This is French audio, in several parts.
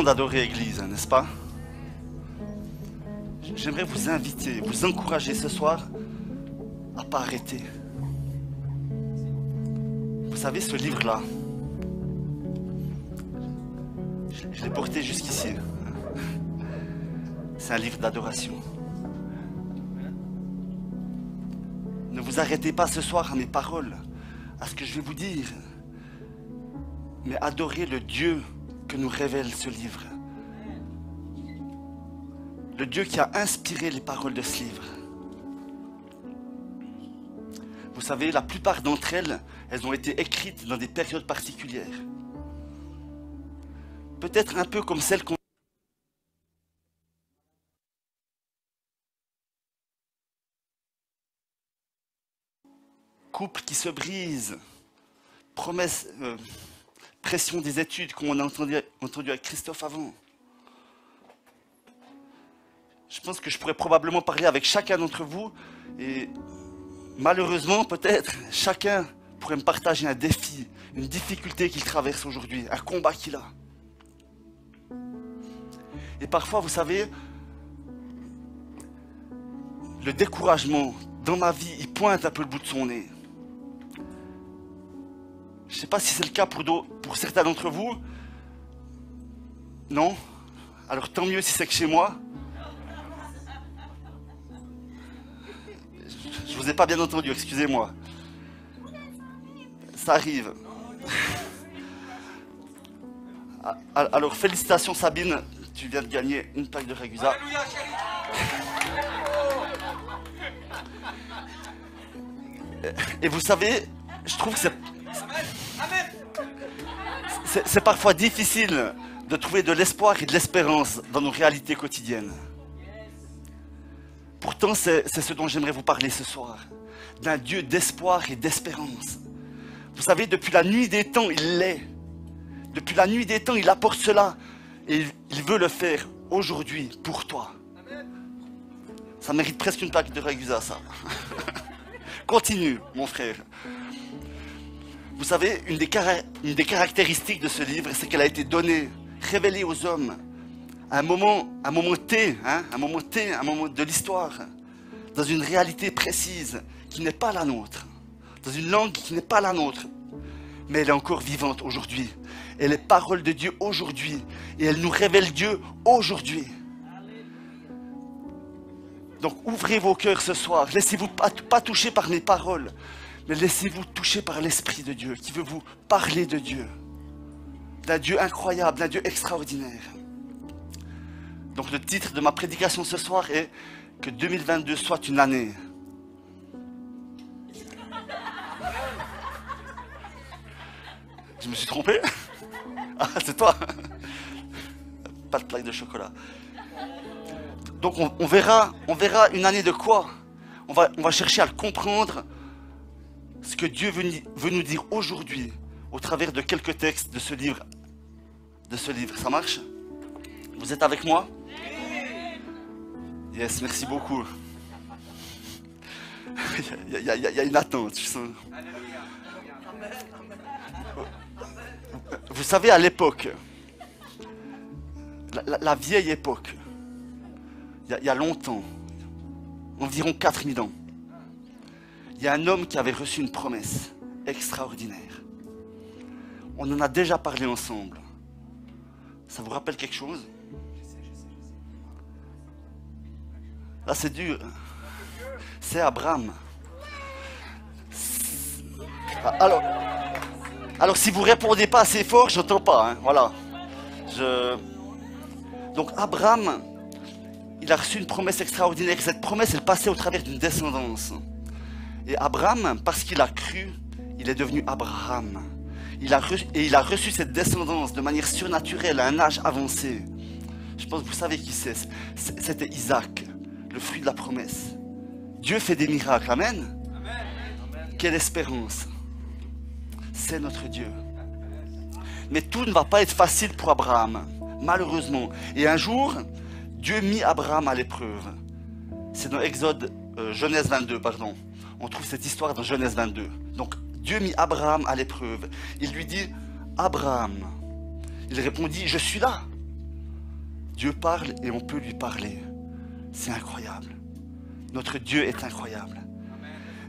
bon d'adorer Église, n'est-ce pas? J'aimerais vous inviter, vous encourager ce soir à ne pas arrêter. Vous savez, ce livre-là, je l'ai porté jusqu'ici. C'est un livre d'adoration. Ne vous arrêtez pas ce soir à mes paroles, à ce que je vais vous dire, mais adorez le Dieu que nous révèle ce livre. Le Dieu qui a inspiré les paroles de ce livre. Vous savez, la plupart d'entre elles, elles ont été écrites dans des périodes particulières. Peut-être un peu comme celle qu'on... Couple qui se brise, promesse, pression des études, comme on a entendu avec Christophe avant. Je pense que je pourrais probablement parler avec chacun d'entre vous et malheureusement, peut-être, chacun pourrait me partager un défi, une difficulté qu'il traverse aujourd'hui, un combat qu'il a. Et parfois, vous savez, le découragement dans ma vie, il pointe un peu le bout de son nez. Je ne sais pas si c'est le cas pour certains d'entre vous. Non? Alors tant mieux si c'est que chez moi. Je vous ai pas bien entendu, excusez-moi. Ça arrive. Alors félicitations Sabine, tu viens de gagner une paille de Ragusa. Et vous savez, je trouve que c'est parfois difficile de trouver de l'espoir et de l'espérance dans nos réalités quotidiennes. Pourtant, c'est ce dont j'aimerais vous parler ce soir. D'un Dieu d'espoir et d'espérance. Vous savez, depuis la nuit des temps, il l'est. Depuis la nuit des temps, il apporte cela. Et il veut le faire aujourd'hui pour toi. Ça mérite presque une plaque de Ragusa, ça. Continue, mon frère. Vous savez, une des caractéristiques de ce livre, c'est qu'elle a été donnée, révélée aux hommes. À un moment T, un moment de l'histoire, dans une réalité précise qui n'est pas la nôtre, dans une langue qui n'est pas la nôtre, mais elle est encore vivante aujourd'hui. Elle est parole de Dieu aujourd'hui et elle nous révèle Dieu aujourd'hui. Donc ouvrez vos cœurs ce soir, laissez-vous pas toucher par mes paroles, mais laissez-vous toucher par l'Esprit de Dieu qui veut vous parler de Dieu, d'un Dieu incroyable, d'un Dieu extraordinaire. Donc le titre de ma prédication ce soir est que 2022 soit une année. Je me suis trompé? Ah, c'est toi? Pas de plaque de chocolat. Donc on verra une année de quoi? On va chercher à le comprendre, ce que Dieu veut nous dire aujourd'hui, au travers de quelques textes de ce livre. Ça marche? Vous êtes avec moi? Yes, merci beaucoup. Il y a une attente, je sens. Vous savez, à l'époque, la vieille époque, il y a longtemps, environ 4000 ans, il y a un homme qui avait reçu une promesse extraordinaire. On en a déjà parlé ensemble. Ça vous rappelle quelque chose? Là, c'est dur. C'est Abraham. Alors si vous répondez pas assez fort, j'entends pas. Hein, voilà. Donc Abraham, il a reçu une promesse extraordinaire. Cette promesse, elle passait au travers d'une descendance. Et Abraham, parce qu'il a cru, il est devenu Abraham. Il a reçu cette descendance de manière surnaturelle à un âge avancé. Je pense que vous savez qui c'est. C'était Isaac, le fruit de la promesse. Dieu fait des miracles, amen. Quelle espérance. C'est notre Dieu. Mais tout ne va pas être facile pour Abraham, malheureusement. Et un jour, Dieu mit Abraham à l'épreuve. C'est dans Genèse 22, pardon. On trouve cette histoire dans Genèse 22. Donc, Dieu mit Abraham à l'épreuve. Il lui dit, Abraham. Il répondit, je suis là. Dieu parle et on peut lui parler. C'est incroyable. Notre Dieu est incroyable.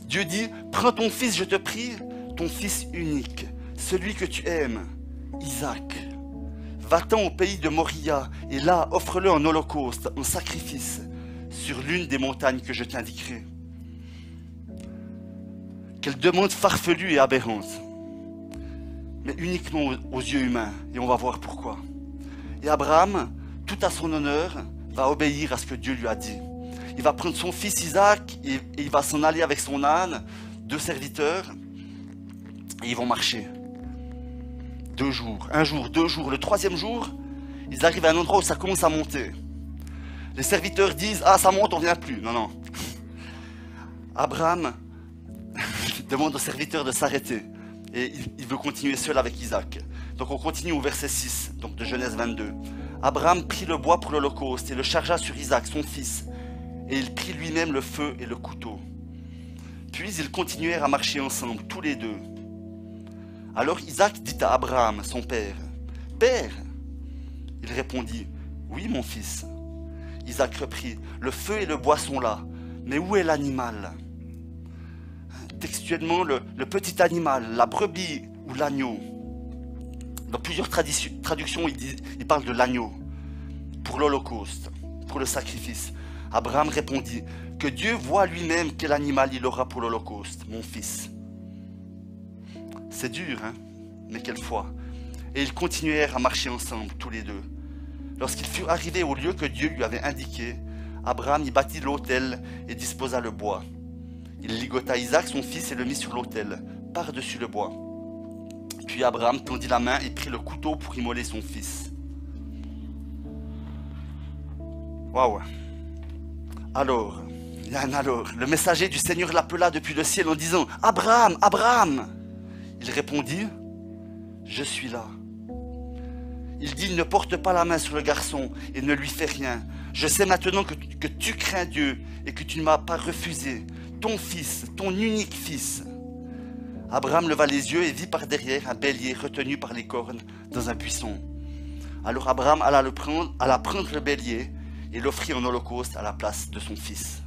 Dieu dit, prends ton fils, je te prie, ton fils unique, celui que tu aimes, Isaac. Va-t'en au pays de Moria et là, offre-le en holocauste, en sacrifice, sur l'une des montagnes que je t'indiquerai. Quelle demande farfelue et aberrante, mais uniquement aux yeux humains, et on va voir pourquoi. Et Abraham, tout à son honneur, va obéir à ce que Dieu lui a dit. Il va prendre son fils Isaac et il va s'en aller avec son âne, 2 serviteurs, et ils vont marcher. 2 jours, 1 jour, 2 jours. Le 3e jour, ils arrivent à un endroit où ça commence à monter. Les serviteurs disent, ah ça monte, on ne vient plus. Non, non. Abraham demande aux serviteurs de s'arrêter. Et il veut continuer seul avec Isaac. Donc on continue au verset 6, donc de Genèse 22. Abraham prit le bois pour l'holocauste et le chargea sur Isaac, son fils. Et il prit lui-même le feu et le couteau. Puis ils continuèrent à marcher ensemble, tous les deux. Alors Isaac dit à Abraham, son père, « Père !» Il répondit, « Oui, mon fils. » Isaac reprit, « Le feu et le bois sont là, mais où est l'animal ?» Textuellement, le petit animal, la brebis ou l'agneau. Dans plusieurs traductions, il parle de l'agneau pour l'holocauste, pour le sacrifice. Abraham répondit, « Que Dieu voit lui-même quel animal il aura pour l'holocauste, mon fils. » C'est dur, hein, mais quelle foi. Et ils continuèrent à marcher ensemble, tous les deux. Lorsqu'ils furent arrivés au lieu que Dieu lui avait indiqué, Abraham y bâtit l'autel et disposa le bois. Il ligota Isaac, son fils, et le mit sur l'autel, par-dessus le bois. Puis Abraham tendit la main et prit le couteau pour immoler son fils. Waouh! Alors, il y a un alors. Le messager du Seigneur l'appela depuis le ciel en disant, « Abraham, Abraham !» Il répondit, « Je suis là. » Il dit, « Ne porte pas la main sur le garçon et ne lui fais rien. Je sais maintenant que tu crains Dieu et que tu ne m'as pas refusé, ton fils, ton unique fils. » Abraham leva les yeux et vit par derrière un bélier retenu par les cornes dans un buisson. Alors Abraham alla prendre le bélier et l'offrit en holocauste à la place de son fils.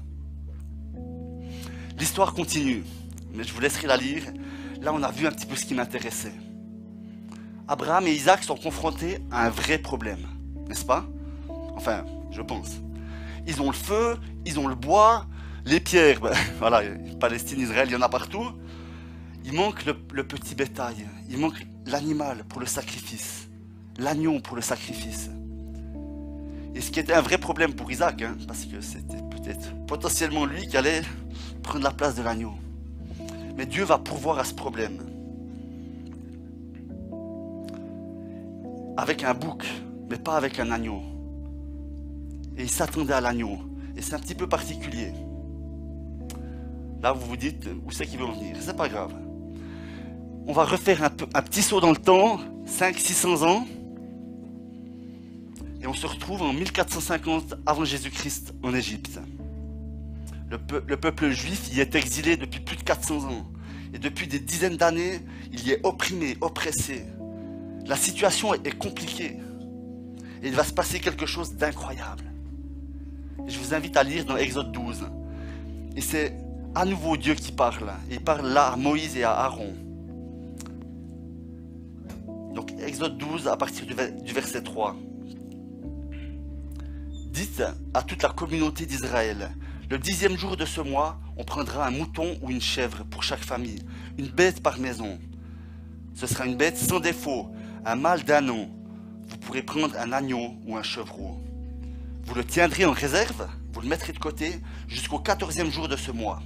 L'histoire continue, mais je vous laisserai la lire. Là, on a vu un petit peu ce qui m'intéressait. Abraham et Isaac sont confrontés à un vrai problème, n'est-ce pas? Enfin, je pense. Ils ont le feu, ils ont le bois, les pierres, ben, voilà, Palestine, Israël, il y en a partout. Il manque le petit bétail, il manque l'animal pour le sacrifice, l'agneau pour le sacrifice. Et ce qui était un vrai problème pour Isaac, hein, parce que c'était peut-être potentiellement lui qui allait prendre la place de l'agneau. Mais Dieu va pourvoir à ce problème. Avec un bouc, mais pas avec un agneau. Et il s'attendait à l'agneau. Et c'est un petit peu particulier. Là, vous vous dites, où c'est qu'il veut en venir? C'est pas grave. On va refaire un petit saut dans le temps, 500-600 ans. Et on se retrouve en 1450 avant Jésus-Christ en Égypte. Le peuple juif y est exilé depuis plus de 400 ans. Et depuis des dizaines d'années, il y est opprimé, oppressé. La situation est compliquée. Et il va se passer quelque chose d'incroyable. Je vous invite à lire dans Exode 12. Et c'est à nouveau Dieu qui parle. Et il parle là à Moïse et à Aaron. Donc Exode 12 à partir du verset 3. Dites à toute la communauté d'Israël, le 10e jour de ce mois, on prendra un mouton ou une chèvre pour chaque famille, une bête par maison. Ce sera une bête sans défaut, un mâle d'un an. Vous pourrez prendre un agneau ou un chevreau. Vous le tiendrez en réserve, vous le mettrez de côté jusqu'au 14e jour de ce mois.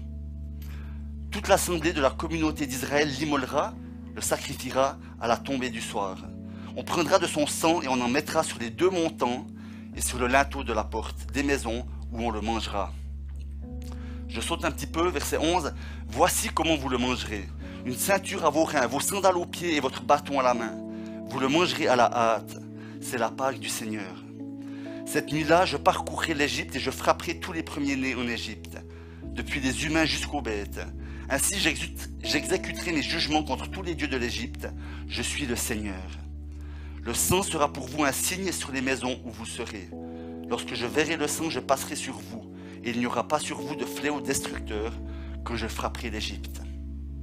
Toute l'assemblée de la communauté d'Israël l'immolera, le sacrifiera à la tombée du soir. On prendra de son sang et on en mettra sur les 2 montants et sur le linteau de la porte des maisons où on le mangera. Je saute un petit peu, verset 11. Voici comment vous le mangerez. Une ceinture à vos reins, vos sandales aux pieds et votre bâton à la main. Vous le mangerez à la hâte. C'est la Pâque du Seigneur. Cette nuit-là, je parcourrai l'Égypte et je frapperai tous les premiers-nés en Égypte, depuis les humains jusqu'aux bêtes. Ainsi, j'exécuterai mes jugements contre tous les dieux de l'Égypte. Je suis le Seigneur. Le sang sera pour vous un signe sur les maisons où vous serez. Lorsque je verrai le sang, je passerai sur vous, et il n'y aura pas sur vous de fléau destructeur quand je frapperai l'Égypte.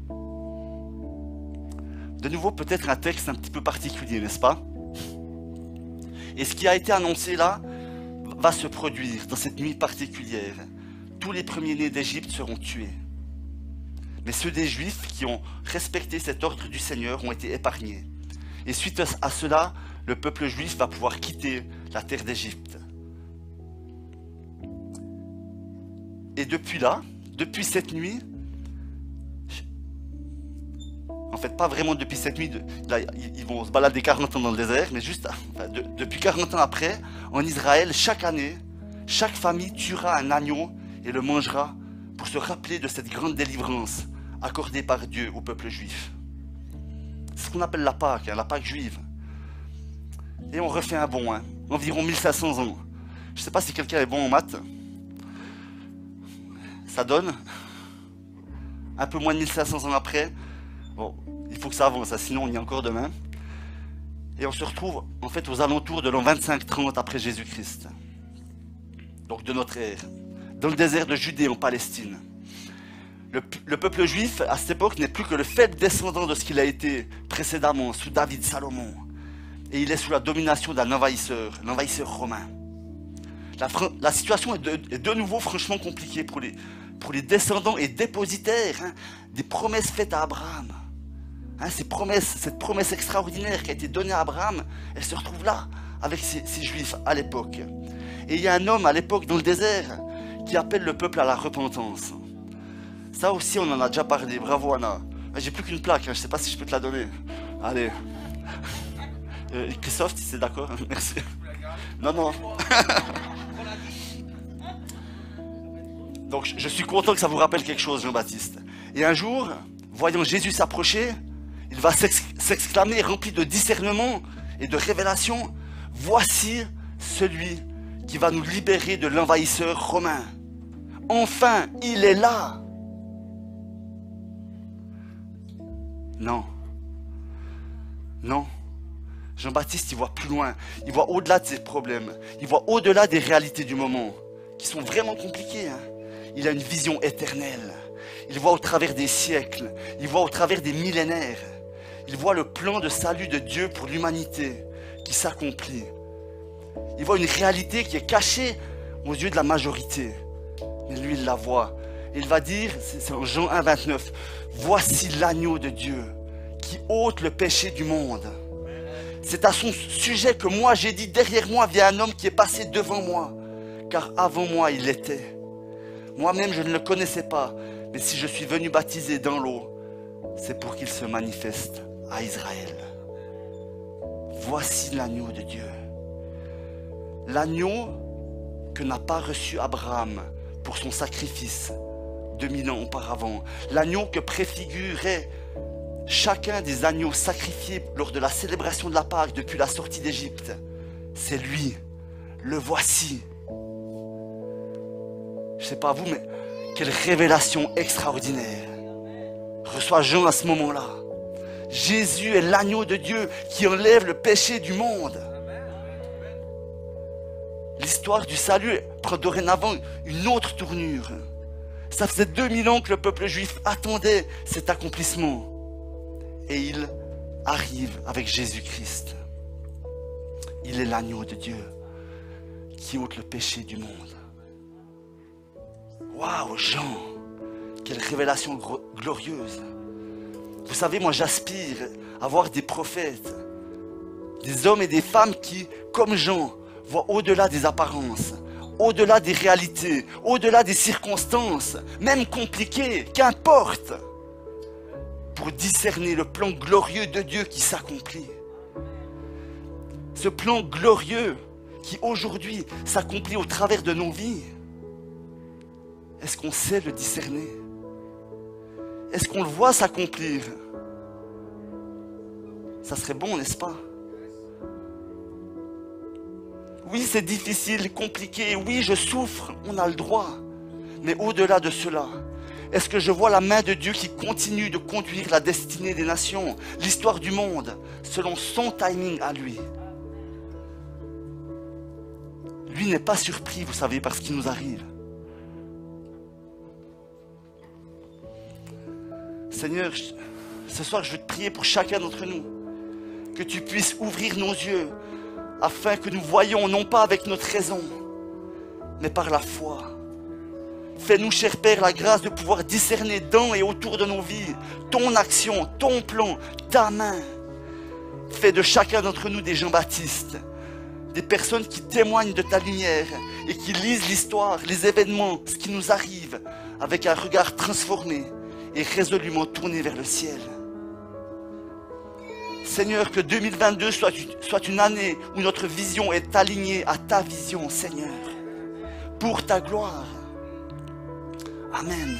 De nouveau, peut-être un texte un petit peu particulier, n'est-ce pas? Et ce qui a été annoncé là va se produire dans cette nuit particulière. Tous les premiers-nés d'Égypte seront tués. Mais ceux des Juifs qui ont respecté cet ordre du Seigneur ont été épargnés. Et suite à cela, le peuple juif va pouvoir quitter la terre d'Égypte. Et depuis là, depuis cette nuit, en fait pas vraiment depuis cette nuit, là, ils vont se balader 40 ans dans le désert, mais juste depuis 40 ans après, en Israël, chaque année, chaque famille tuera un agneau et le mangera pour se rappeler de cette grande délivrance accordée par Dieu au peuple juif. C'est ce qu'on appelle la Pâque juive. Et on refait un bond, environ 1500 ans. Je ne sais pas si quelqu'un est bon en maths. Ça donne un peu moins de 1500 ans après. Bon, il faut que ça avance, sinon on y est encore demain. Et on se retrouve en fait aux alentours de l'an 25-30 après Jésus-Christ. Donc de notre ère. Dans le désert de Judée en Palestine. Le peuple juif à cette époque n'est plus que le faible descendant de ce qu'il a été précédemment sous David, Salomon. Et il est sous la domination d'un envahisseur, l'envahisseur romain. La situation est de nouveau franchement compliquée pour les descendants et dépositaires des promesses faites à Abraham. Cette promesse extraordinaire qui a été donnée à Abraham, elle se retrouve là, avec ces Juifs à l'époque. Et il y a un homme à l'époque dans le désert qui appelle le peuple à la repentance. Ça aussi, on en a déjà parlé. Bravo, Anna. J'ai plus qu'une plaque, je ne sais pas si je peux te la donner. Allez. Christophe, si c'est d'accord, merci. Non. Donc, je suis content que ça vous rappelle quelque chose, Jean-Baptiste. Et un jour, voyant Jésus s'approcher, il va s'exclamer, rempli de discernement et de révélation, « Voici celui qui va nous libérer de l'envahisseur romain. Enfin, il est là !» Non. Jean-Baptiste, il voit plus loin. Il voit au-delà de ses problèmes. Il voit au-delà des réalités du moment, qui sont vraiment compliquées. Il a une vision éternelle. Il voit au travers des siècles. Il voit au travers des millénaires. Il voit le plan de salut de Dieu pour l'humanité qui s'accomplit. Il voit une réalité qui est cachée aux yeux de la majorité. Mais lui, il la voit. Et il va dire, c'est en Jean 1, 29, « Voici l'agneau de Dieu qui ôte le péché du monde. » C'est à son sujet que moi j'ai dit, derrière moi vient un homme qui est passé devant moi, car avant moi il était. Moi-même je ne le connaissais pas, mais si je suis venu baptiser dans l'eau, c'est pour qu'il se manifeste à Israël. Voici l'agneau de Dieu. L'agneau que n'a pas reçu Abraham pour son sacrifice 2000 ans auparavant. L'agneau que préfigurait chacun des agneaux sacrifiés lors de la célébration de la Pâque depuis la sortie d'Égypte. C'est lui. Le voici. Je ne sais pas vous, mais quelle révélation extraordinaire reçoit Jean à ce moment-là. Jésus est l'agneau de Dieu qui enlève le péché du monde. L'histoire du salut prend dorénavant une autre tournure. Ça faisait 2000 ans que le peuple juif attendait cet accomplissement. Et il arrive avec Jésus-Christ. Il est l'agneau de Dieu qui ôte le péché du monde. Waouh, Jean, quelle révélation glorieuse. Vous savez, moi j'aspire à voir des prophètes, des hommes et des femmes qui, comme Jean, voient au-delà des apparences, au-delà des réalités, au-delà des circonstances, même compliquées, qu'importe, pour discerner le plan glorieux de Dieu qui s'accomplit. Ce plan glorieux qui aujourd'hui s'accomplit au travers de nos vies. Est-ce qu'on sait le discerner? Est-ce qu'on le voit s'accomplir? Ça serait bon, n'est-ce pas? Oui, c'est difficile, compliqué. Oui, je souffre, on a le droit. Mais au-delà de cela, est-ce que je vois la main de Dieu qui continue de conduire la destinée des nations, l'histoire du monde, selon son timing à lui? lui n'est pas surpris, vous savez, par ce qui nous arrive. Seigneur, ce soir, je veux te prier pour chacun d'entre nous. Que tu puisses ouvrir nos yeux afin que nous voyions non pas avec notre raison, mais par la foi. Fais-nous, cher Père, la grâce de pouvoir discerner dans et autour de nos vies ton action, ton plan, ta main. Fais de chacun d'entre nous des Jean-Baptiste, des personnes qui témoignent de ta lumière et qui lisent l'histoire, les événements, ce qui nous arrive, avec un regard transformé et résolument tourné vers le ciel. Seigneur, que 2022 soit une année où notre vision est alignée à ta vision, Seigneur, pour ta gloire. Amen.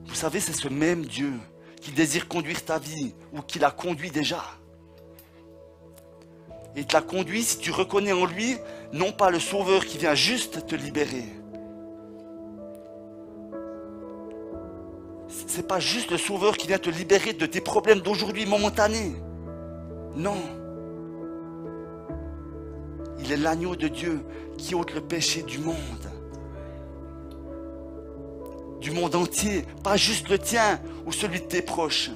Vous savez, c'est ce même Dieu qui désire conduire ta vie ou qui l'a conduit déjà. Et il te l'a conduit si tu reconnais en lui, non pas le Sauveur qui vient juste te libérer. Ce n'est pas juste le Sauveur qui vient te libérer de tes problèmes d'aujourd'hui momentanés. Non. Il est l'agneau de Dieu qui ôte le péché du monde. Du monde entier, pas juste le tien ou celui de tes proches,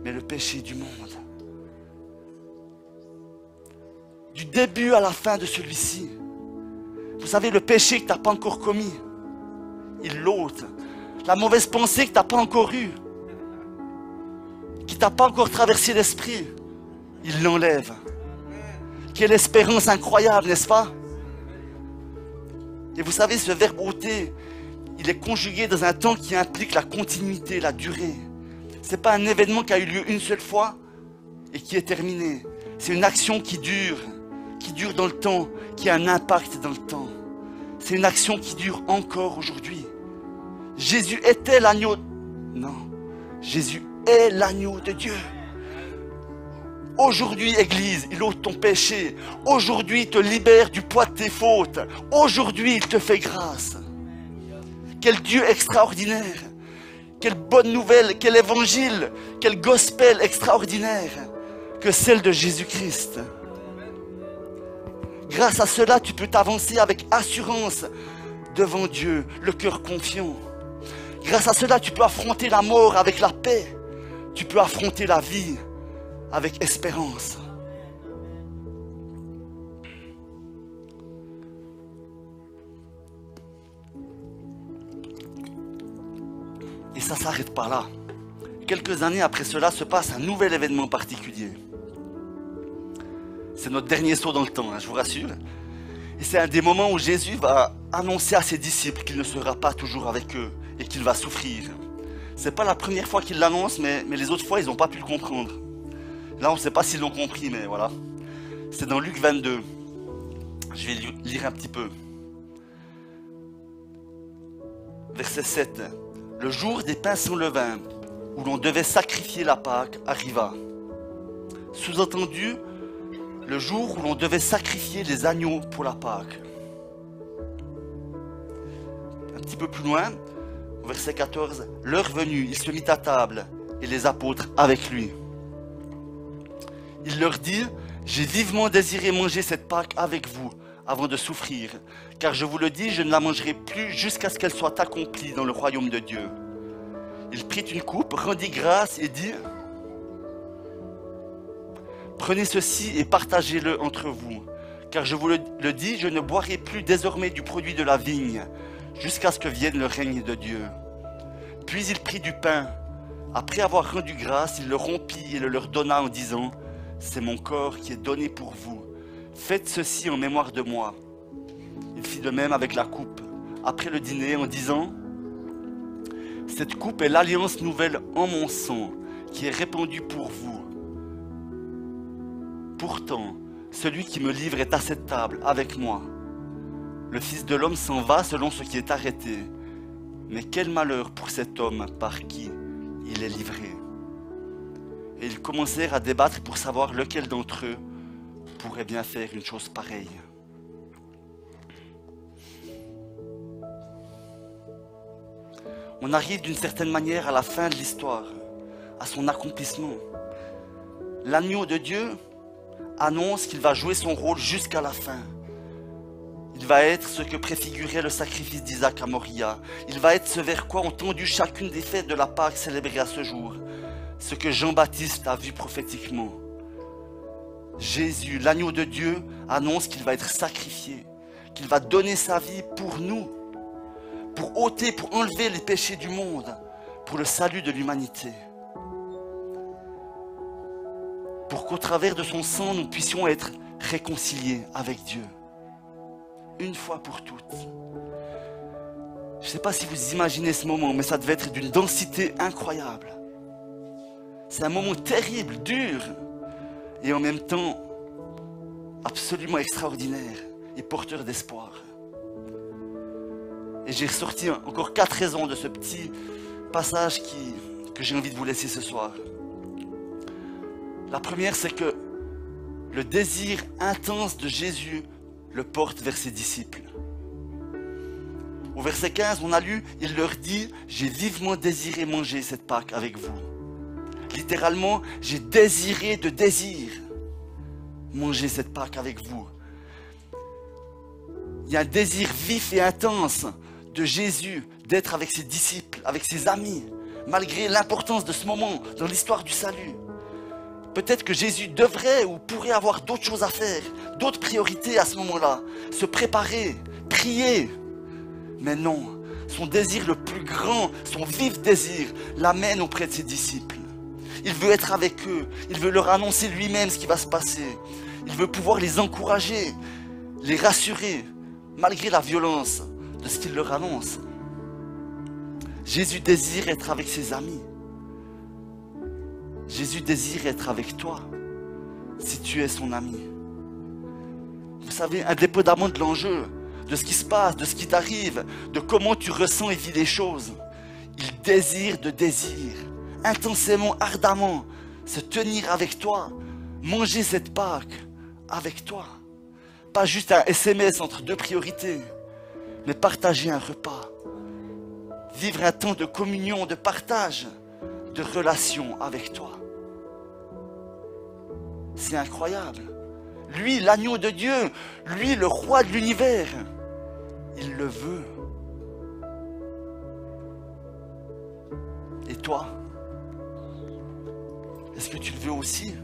mais le péché du monde. Du début à la fin de celui-ci. Vous savez, le péché que tu n'as pas encore commis, il l'ôte. La mauvaise pensée que tu n'as pas encore eue, qui t'a pas encore traversé l'esprit, il l'enlève. Quelle espérance incroyable, n'est-ce pas? Et vous savez, ce verbe ôter, il est conjugué dans un temps qui implique la continuité, la durée. Ce n'est pas un événement qui a eu lieu une seule fois et qui est terminé. C'est une action qui dure dans le temps, qui a un impact dans le temps. C'est une action qui dure encore aujourd'hui. Jésus était l'agneau. Non, Jésus est l'agneau de Dieu. Aujourd'hui, Église, il ôte ton péché. Aujourd'hui, il te libère du poids de tes fautes. Aujourd'hui, il te fait grâce. Quel Dieu extraordinaire. Quelle bonne nouvelle, quel évangile, quel gospel extraordinaire que celle de Jésus-Christ. Grâce à cela, tu peux t'avancer avec assurance devant Dieu, le cœur confiant. Grâce à cela, tu peux affronter la mort avec la paix. Tu peux affronter la vie avec espérance. Et ça ne s'arrête pas là. Quelques années après cela se passe un nouvel événement particulier. C'est notre dernier saut dans le temps, je vous rassure. Et c'est un des moments où Jésus va annoncer à ses disciples qu'il ne sera pas toujours avec eux et qu'il va souffrir. Ce n'est pas la première fois qu'il l'annonce, mais les autres fois, ils n'ont pas pu le comprendre. Là, on ne sait pas s'ils l'ont compris, mais voilà. C'est dans Luc 22. Je vais lire un petit peu. Verset 7. Le jour des pains sans levain, où l'on devait sacrifier la Pâque, arriva. Sous-entendu, le jour où l'on devait sacrifier les agneaux pour la Pâque. Un petit peu plus loin, verset 14. L'heure venue, il se mit à table, et les apôtres avec lui. Il leur dit, j'ai vivement désiré manger cette Pâque avec vous, avant de souffrir, car je vous le dis, je ne la mangerai plus jusqu'à ce qu'elle soit accomplie dans le royaume de Dieu. Il prit une coupe, rendit grâce et dit, prenez ceci et partagez-le entre vous, car je vous le dis, je ne boirai plus désormais du produit de la vigne, jusqu'à ce que vienne le règne de Dieu. Puis il prit du pain. Après avoir rendu grâce, il le rompit et le leur donna en disant, c'est mon corps qui est donné pour vous. Faites ceci en mémoire de moi. Il fit de même avec la coupe, après le dîner, en disant, cette coupe est l'alliance nouvelle en mon sang, qui est répandue pour vous. Pourtant, celui qui me livre est à cette table avec moi. Le Fils de l'homme s'en va selon ce qui est arrêté. Mais quel malheur pour cet homme par qui il est livré. Et ils commencèrent à débattre pour savoir lequel d'entre eux pourrait bien faire une chose pareille. On arrive d'une certaine manière à la fin de l'histoire, à son accomplissement. L'agneau de Dieu annonce qu'il va jouer son rôle jusqu'à la fin. Il va être ce que préfigurait le sacrifice d'Isaac à Moria. Il va être ce vers quoi ont tendu chacune des fêtes de la Pâque célébrée à ce jour. Ce que Jean-Baptiste a vu prophétiquement. Jésus, l'agneau de Dieu, annonce qu'il va être sacrifié, qu'il va donner sa vie pour nous, pour ôter, pour enlever les péchés du monde, pour le salut de l'humanité. Pour qu'au travers de son sang, nous puissions être réconciliés avec Dieu. Une fois pour toutes. Je ne sais pas si vous imaginez ce moment, mais ça devait être d'une densité incroyable. C'est un moment terrible, dur, et en même temps absolument extraordinaire et porteur d'espoir. Et j'ai ressorti encore 4 raisons de ce petit passage que j'ai envie de vous laisser ce soir. La première, c'est que le désir intense de Jésus le porte vers ses disciples. Au verset 15, on a lu, il leur dit, j'ai vivement désiré manger cette Pâque avec vous. Littéralement, j'ai désiré de désir manger cette Pâque avec vous. Il y a un désir vif et intense de Jésus d'être avec ses disciples, avec ses amis, malgré l'importance de ce moment dans l'histoire du salut. Peut-être que Jésus devrait ou pourrait avoir d'autres choses à faire, d'autres priorités à ce moment-là, se préparer, prier. Mais non, son désir le plus grand, son vif désir, l'amène auprès de ses disciples. Il veut être avec eux, il veut leur annoncer lui-même ce qui va se passer. Il veut pouvoir les encourager, les rassurer, malgré la violence de ce qu'il leur annonce. Jésus désire être avec ses amis. Jésus désire être avec toi, si tu es son ami. Vous savez, indépendamment de l'enjeu, de ce qui se passe, de ce qui t'arrive, de comment tu ressens et vis les choses, il désire de désir, intensément, ardemment, se tenir avec toi, manger cette Pâque avec toi. Pas juste un SMS entre 2 priorités, mais partager un repas, vivre un temps de communion, de partage, de relation avec toi. C'est incroyable. Lui, l'agneau de Dieu, lui, le roi de l'univers, il le veut. Et toi, est-ce que tu le veux aussi?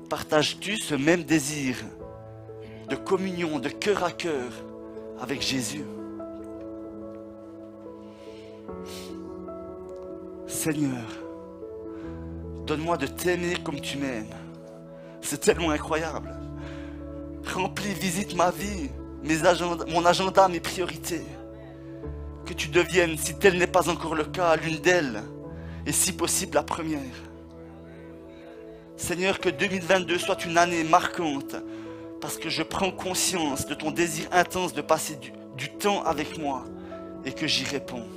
Partages-tu ce même désir de communion, de cœur à cœur avec Jésus? Seigneur, donne-moi de t'aimer comme tu m'aimes. C'est tellement incroyable. Remplis, visite ma vie, mon agenda, mes priorités. Que tu deviennes, si tel n'est pas encore le cas, l'une d'elles, et si possible la première. Seigneur, que 2022 soit une année marquante, parce que je prends conscience de ton désir intense de passer du temps avec moi, et que j'y réponds.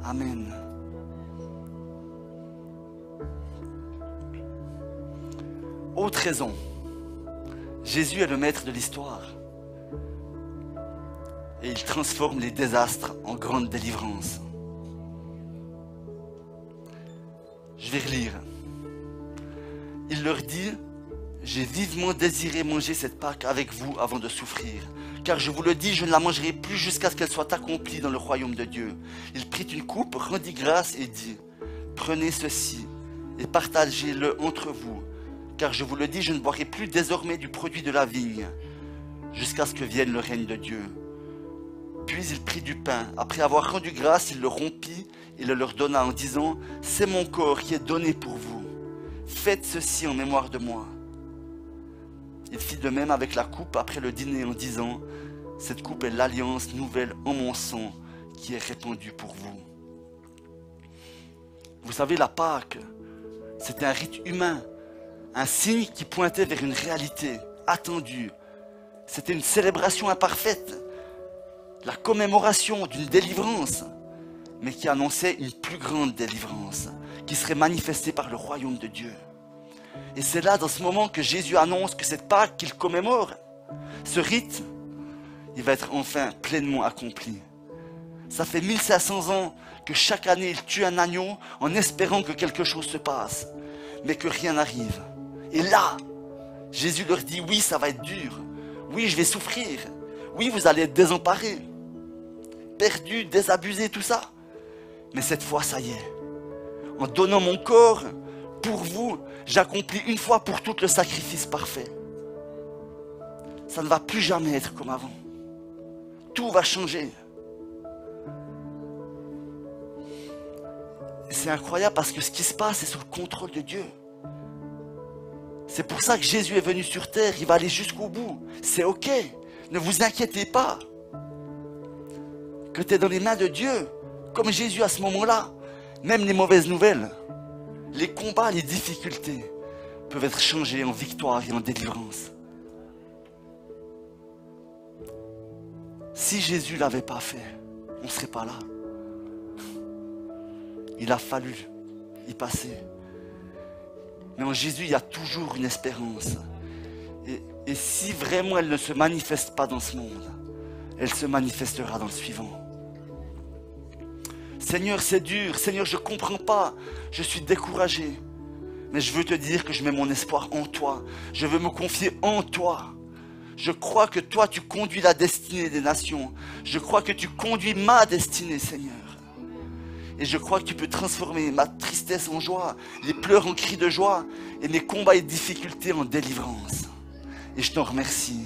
Amen. Autre raison, Jésus est le maître de l'histoire et il transforme les désastres en grande délivrance. Je vais relire. Il leur dit, j'ai vivement désiré manger cette Pâque avec vous avant de souffrir, car je vous le dis, je ne la mangerai plus jusqu'à ce qu'elle soit accomplie dans le royaume de Dieu. Il prit une coupe, rendit grâce et dit, prenez ceci et partagez-le entre vous. Car je vous le dis, je ne boirai plus désormais du produit de la vigne, jusqu'à ce que vienne le règne de Dieu. Puis il prit du pain. Après avoir rendu grâce, il le rompit et le leur donna en disant, c'est mon corps qui est donné pour vous. Faites ceci en mémoire de moi. Il fit de même avec la coupe après le dîner en disant, cette coupe est l'alliance nouvelle en mon sang qui est répandue pour vous. Vous savez, la Pâque, c'était un rite humain. Un signe qui pointait vers une réalité attendue. C'était une célébration imparfaite, la commémoration d'une délivrance, mais qui annonçait une plus grande délivrance, qui serait manifestée par le royaume de Dieu. Et c'est là, dans ce moment, que Jésus annonce que cette Pâque qu'il commémore, ce rite, il va être enfin pleinement accompli. Ça fait 1500 ans que chaque année, ils tuent un agneau en espérant que quelque chose se passe, mais que rien n'arrive. Et là, Jésus leur dit, oui, ça va être dur. Oui, je vais souffrir. Oui, vous allez être désemparés, perdus, désabusés, tout ça. Mais cette fois, ça y est. En donnant mon corps pour vous, j'accomplis une fois pour toutes le sacrifice parfait. Ça ne va plus jamais être comme avant. Tout va changer. Et c'est incroyable parce que ce qui se passe est sous le contrôle de Dieu. C'est pour ça que Jésus est venu sur terre. Il va aller jusqu'au bout. C'est ok. Ne vous inquiétez pas. Que tu es dans les mains de Dieu. Comme Jésus à ce moment-là. Même les mauvaises nouvelles, les combats, les difficultés peuvent être changés en victoire et en délivrance. Si Jésus ne l'avait pas fait, on ne serait pas là. Il a fallu y passer. Mais en Jésus, il y a toujours une espérance. Et si vraiment elle ne se manifeste pas dans ce monde, elle se manifestera dans le suivant. Seigneur, c'est dur. Seigneur, je ne comprends pas. Je suis découragé. Mais je veux te dire que je mets mon espoir en toi. Je veux me confier en toi. Je crois que toi, tu conduis la destinée des nations. Je crois que tu conduis ma destinée, Seigneur. Et je crois que tu peux transformer ma tristesse en joie, les pleurs en cris de joie, et mes combats et difficultés en délivrance. Et je t'en remercie.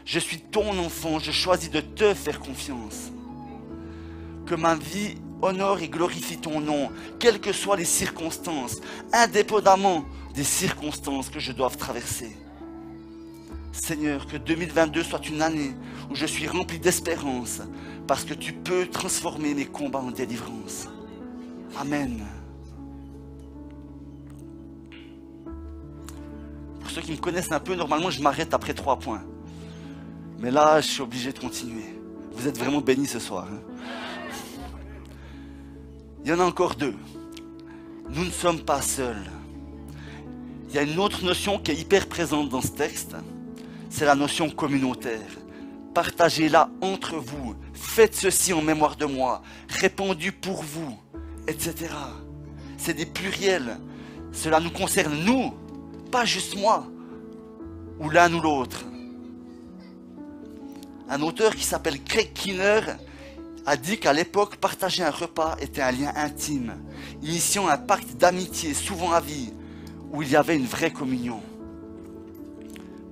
Je suis ton enfant, je choisis de te faire confiance. Que ma vie honore et glorifie ton nom, quelles que soient les circonstances, indépendamment des circonstances que je doive traverser. Seigneur, que 2022 soit une année où je suis rempli d'espérance, parce que tu peux transformer mes combats en délivrance. Amen. Pour ceux qui me connaissent un peu, normalement je m'arrête après 3 points. Mais là, je suis obligé de continuer. Vous êtes vraiment bénis ce soir. Hein? Il y en a encore 2. Nous ne sommes pas seuls. Il y a une autre notion qui est hyper présente dans ce texte. C'est la notion communautaire. Partagez-la entre vous. Faites ceci en mémoire de moi. Répandu pour vous, etc. C'est des pluriels. Cela nous concerne nous, pas juste moi, ou l'un ou l'autre. Un auteur qui s'appelle Craig Keener a dit qu'à l'époque, partager un repas était un lien intime, initiant un pacte d'amitié, souvent à vie, où il y avait une vraie communion.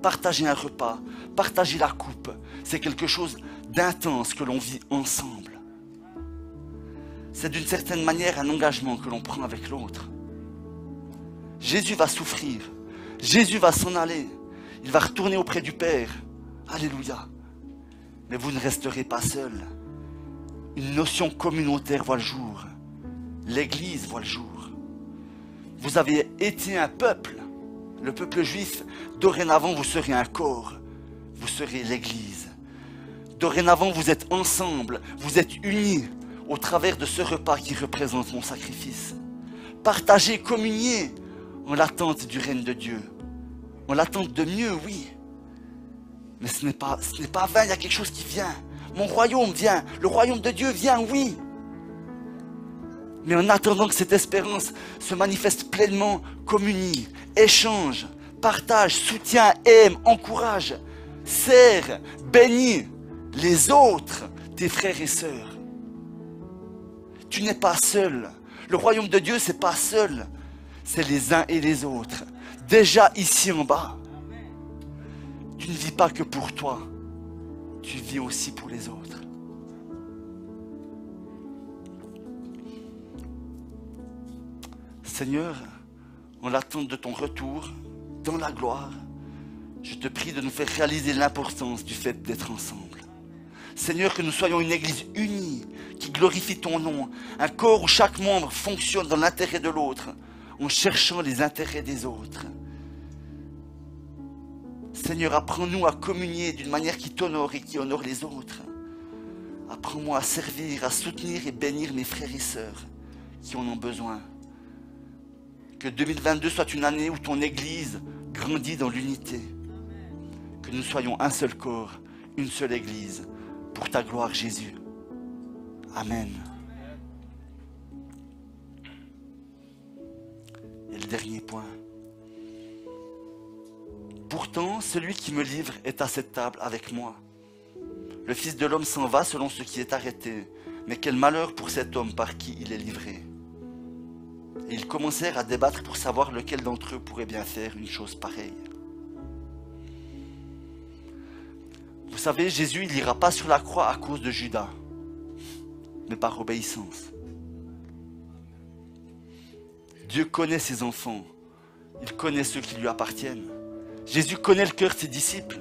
Partager un repas, partager la coupe, c'est quelque chose d'intense que l'on vit ensemble. C'est d'une certaine manière un engagement que l'on prend avec l'autre. Jésus va souffrir, Jésus va s'en aller, il va retourner auprès du Père. Alléluia. Mais vous ne resterez pas seuls. Une notion communautaire voit le jour. L'Église voit le jour. Vous avez été un peuple, le peuple juif. Dorénavant, vous serez un corps. Vous serez l'Église. Dorénavant, vous êtes ensemble. Vous êtes unis au travers de ce repas qui représente mon sacrifice. Partagez, communiez en l'attente du règne de Dieu. En l'attente de mieux, oui. Mais ce n'est pas vain, il y a quelque chose qui vient. Mon royaume vient, le royaume de Dieu vient, oui. Mais en attendant que cette espérance se manifeste pleinement, communie, échange, partage, soutient, aime, encourage, sert, bénis les autres, tes frères et sœurs. Tu n'es pas seul. Le royaume de Dieu, c'est pas seul. C'est les uns et les autres. Déjà ici en bas. Tu ne vis pas que pour toi. Tu vis aussi pour les autres. Seigneur, en l'attente de ton retour, dans la gloire, je te prie de nous faire réaliser l'importance du fait d'être ensemble. Seigneur, que nous soyons une église unie, qui glorifie ton nom, un corps où chaque membre fonctionne dans l'intérêt de l'autre, en cherchant les intérêts des autres. Seigneur, apprends-nous à communier d'une manière qui t'honore et qui honore les autres. Apprends-moi à servir, à soutenir et bénir mes frères et sœurs qui en ont besoin. Que 2022 soit une année où ton Église grandit dans l'unité. Que nous soyons un seul corps, une seule Église, pour ta gloire, Jésus. Amen. Et le dernier point. Pourtant, celui qui me livre est à cette table avec moi. Le Fils de l'homme s'en va selon ce qui est arrêté. Mais quel malheur pour cet homme par qui il est livré. Et ils commencèrent à débattre pour savoir lequel d'entre eux pourrait bien faire une chose pareille. Vous savez, Jésus, il n'ira pas sur la croix à cause de Judas, mais par obéissance. Dieu connaît ses enfants. Il connaît ceux qui lui appartiennent. Jésus connaît le cœur de ses disciples.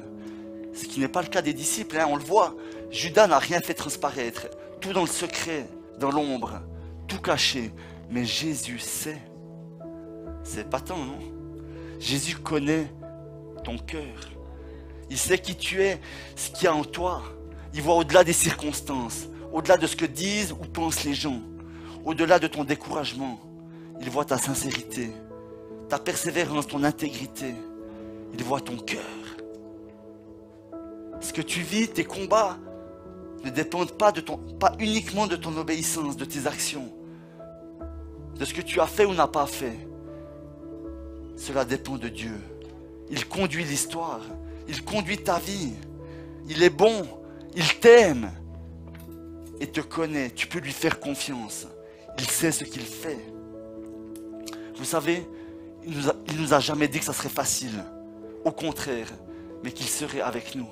Ce qui n'est pas le cas des disciples, hein, on le voit. Judas n'a rien fait transparaître. Tout dans le secret, dans l'ombre, tout caché. Mais Jésus sait. C'est épatant, non? Jésus connaît ton cœur. Il sait qui tu es, ce qu'il y a en toi. Il voit au-delà des circonstances, au-delà de ce que disent ou pensent les gens, au-delà de ton découragement. Il voit ta sincérité, ta persévérance, ton intégrité. Il voit ton cœur. Ce que tu vis, tes combats, ne dépendent pas uniquement de ton obéissance, de tes actions, de ce que tu as fait ou n'as pas fait. Cela dépend de Dieu. Il conduit l'histoire, il conduit ta vie. Il est bon, il t'aime et te connaît. Tu peux lui faire confiance. Il sait ce qu'il fait. Vous savez, il nous a jamais dit que ça serait facile. Au contraire, mais qu'il serait avec nous.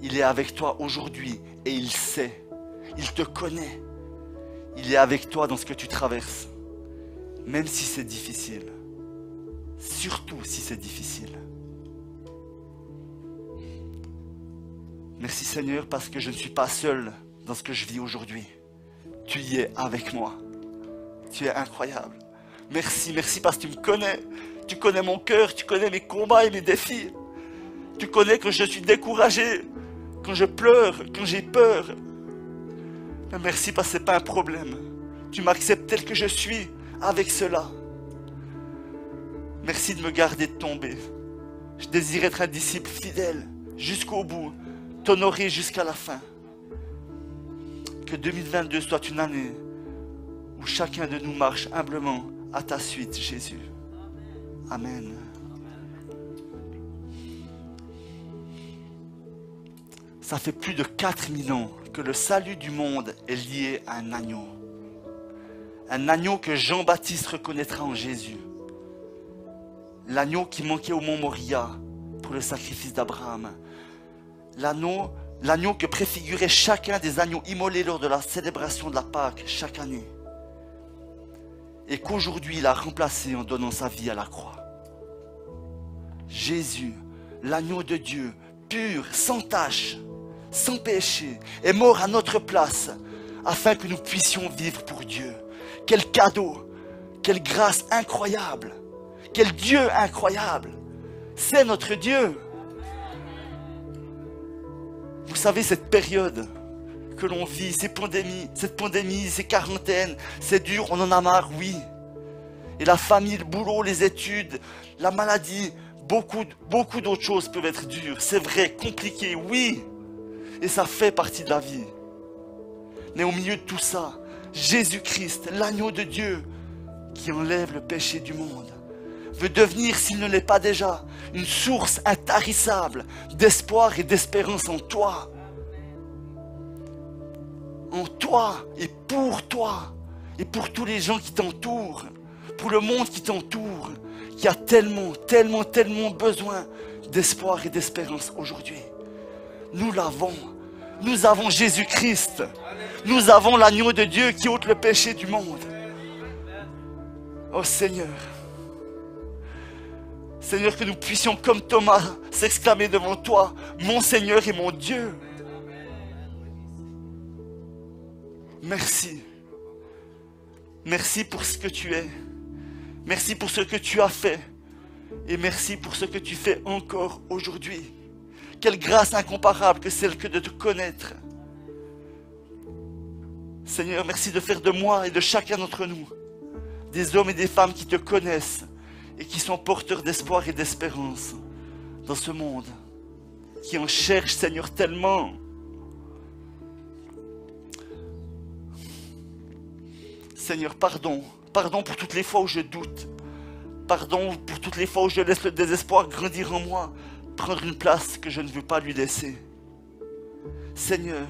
Il est avec toi aujourd'hui et il sait. Il te connaît. Il est avec toi dans ce que tu traverses. Même si c'est difficile. Surtout si c'est difficile. Merci Seigneur parce que je ne suis pas seul dans ce que je vis aujourd'hui. Tu y es avec moi. Tu es incroyable. Merci, merci parce que tu me connais. Tu connais mon cœur, tu connais mes combats et mes défis. Tu connais que je suis découragé, quand je pleure, quand j'ai peur. Mais merci parce que ce n'est pas un problème. Tu m'acceptes tel que je suis, avec cela. Merci de me garder de tomber. Je désire être un disciple fidèle, jusqu'au bout, t'honorer jusqu'à la fin. Que 2022 soit une année où chacun de nous marche humblement à ta suite, Jésus. Amen. Ça fait plus de 4000 ans que le salut du monde est lié à un agneau. Un agneau que Jean-Baptiste reconnaîtra en Jésus. L'agneau qui manquait au mont Moria pour le sacrifice d'Abraham. L'agneau que préfigurait chacun des agneaux immolés lors de la célébration de la Pâque chaque année. Et qu'aujourd'hui il a remplacé en donnant sa vie à la croix. Jésus, l'agneau de Dieu, pur, sans tache, sans péché, est mort à notre place afin que nous puissions vivre pour Dieu. Quel cadeau, quelle grâce incroyable, quel Dieu incroyable. C'est notre Dieu. Vous savez, cette période que l'on vit, cette pandémie, ces quarantaines, c'est dur, on en a marre, oui. Et la famille, le boulot, les études, la maladie, beaucoup d'autres choses peuvent être dures. C'est vrai, compliqué, oui. Et ça fait partie de la vie. Mais au milieu de tout ça, Jésus-Christ, l'agneau de Dieu, qui enlève le péché du monde, veut devenir, s'il ne l'est pas déjà, une source intarissable d'espoir et d'espérance en toi. En toi et pour tous les gens qui t'entourent, pour le monde qui t'entoure, qui a tellement, tellement, tellement besoin d'espoir et d'espérance aujourd'hui. Nous l'avons. Nous avons Jésus-Christ. Nous avons l'agneau de Dieu qui ôte le péché du monde. Oh Seigneur. Seigneur, que nous puissions, comme Thomas, s'exclamer devant toi, mon Seigneur et mon Dieu. Merci. Merci pour ce que tu es. Merci pour ce que tu as fait. Et merci pour ce que tu fais encore aujourd'hui. Quelle grâce incomparable que celle que de te connaître. Seigneur, merci de faire de moi et de chacun d'entre nous des hommes et des femmes qui te connaissent et qui sont porteurs d'espoir et d'espérance dans ce monde, qui en cherchent, Seigneur, tellement. Seigneur, pardon. Pardon pour toutes les fois où je doute. Pardon pour toutes les fois où je laisse le désespoir grandir en moi, prendre une place que je ne veux pas lui laisser. Seigneur,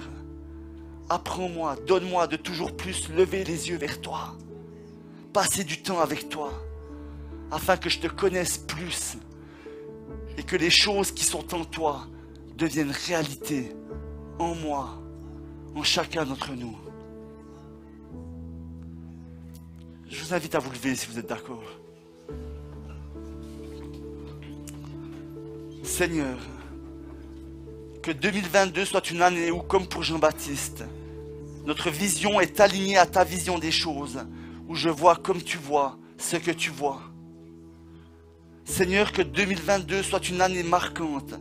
apprends-moi, donne-moi de toujours plus lever les yeux vers toi, passer du temps avec toi, afin que je te connaisse plus et que les choses qui sont en toi deviennent réalité en moi, en chacun d'entre nous. Je vous invite à vous lever si vous êtes d'accord. Seigneur, que 2022 soit une année où, comme pour Jean-Baptiste, notre vision est alignée à ta vision des choses, où je vois comme tu vois, ce que tu vois. Seigneur, que 2022 soit une année marquante,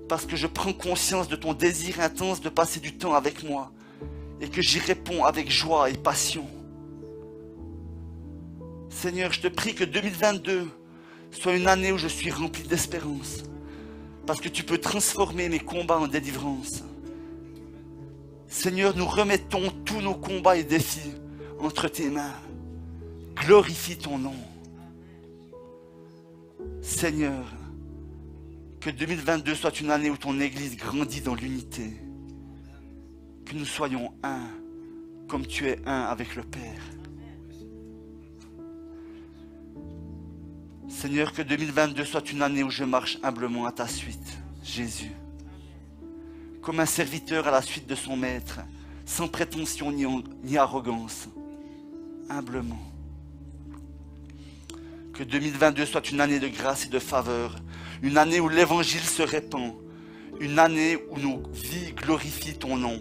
parce que je prends conscience de ton désir intense de passer du temps avec moi, et que j'y réponds avec joie et passion. Seigneur, je te prie que 2022 soit une année où je suis rempli d'espérance, parce que tu peux transformer mes combats en délivrance. Seigneur, nous remettons tous nos combats et défis entre tes mains. Glorifie ton nom. Seigneur, que 2022 soit une année où ton Église grandit dans l'unité. Que nous soyons un, comme tu es un avec le Père. Seigneur, que 2022 soit une année où je marche humblement à ta suite, Jésus. Comme un serviteur à la suite de son maître, sans prétention ni arrogance, humblement. Que 2022 soit une année de grâce et de faveur, une année où l'évangile se répand, une année où nos vies glorifient ton nom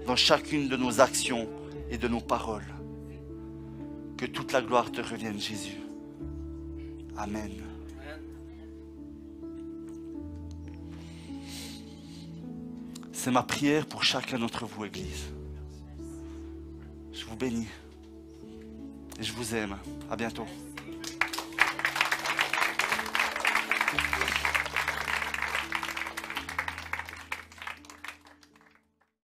dans chacune de nos actions et de nos paroles. Que toute la gloire te revienne, Jésus. Amen. C'est ma prière pour chacun d'entre vous, Église. Je vous bénis et je vous aime. À bientôt.